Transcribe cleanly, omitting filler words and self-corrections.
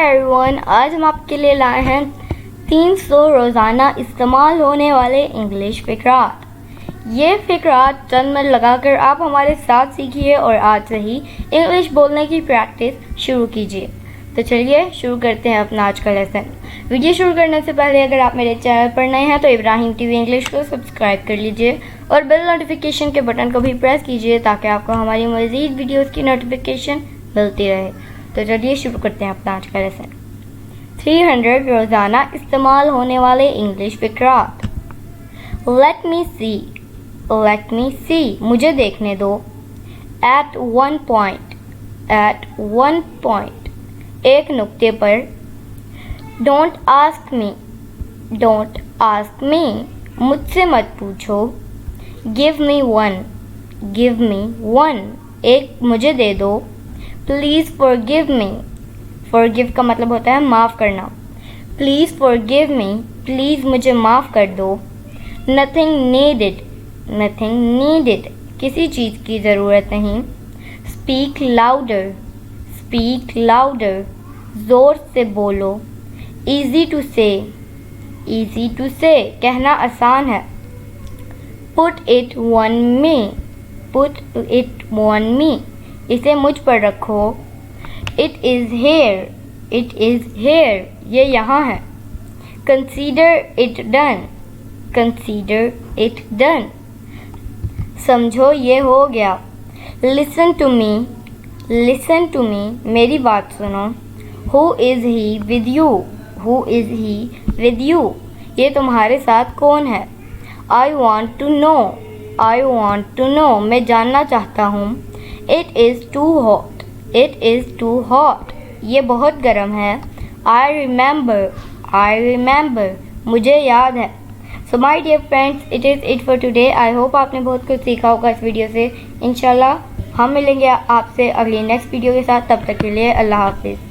Everyone, आज हम आपके लिए लाए हैं 300 रोज़ाना इस्तेमाल होने वाले इंग्लिश फ़िक्रात। ये फ़िक्रात चंद मिनट लगाकर आप हमारे साथ सीखिए और आज से ही इंग्लिश बोलने की प्रैक्टिस शुरू कीजिए। तो चलिए शुरू करते हैं अपना आज का लेसन। वीडियो शुरू करने से पहले अगर आप मेरे चैनल पर नए हैं तो इब्राहिम टीवी इंग्लिश को सब्सक्राइब कर लीजिए और बेल नोटिफिकेशन के बटन को भी प्रेस कीजिए ताकि आपको हमारी मज़ीद वीडियोज़ की नोटिफिकेशन मिलती रहे। तो चलिए शुरू करते हैं अपना आज का लेसन। 300 रोज़ाना इस्तेमाल होने वाले इंग्लिश फ़िक्रात। लेट मी सी, मुझे देखने दो। एट वन पॉइंट, एक नुक्ते पर। डोंट आस्क मी, मुझसे मत पूछो। गिव मी वन, एक मुझे दे दो। प्लीज़ फॉरगिव मी, फॉरगिव का मतलब होता है माफ़ करना। प्लीज़ फॉरगिव मी, प्लीज़ मुझे माफ़ कर दो। नथिंग नीडेड, किसी चीज़ की ज़रूरत नहीं। स्पीक लाउडर, ज़ोर से बोलो। ईज़ी टू से, कहना आसान है। पुट इट ऑन मी, इसे मुझ पर रखो। इट इज़ हेयर, ये यहाँ है। कंसीडर इट डन, समझो ये हो गया। लिसन टू मी, मेरी बात सुनो। Who is he with you, ये तुम्हारे साथ कौन है। आई वॉन्ट टू नो, मैं जानना चाहता हूँ। इट इज़ टू हॉट, ये बहुत गर्म है। आई रिमेंबर, मुझे याद है। So my dear friends, it is it for today. I hope आपने बहुत कुछ सीखा होगा इस वीडियो से। इंशाल्लाह हम मिलेंगे आपसे अगली नेक्स्ट वीडियो के साथ। तब तक के लिए अल्लाह हाफिज़।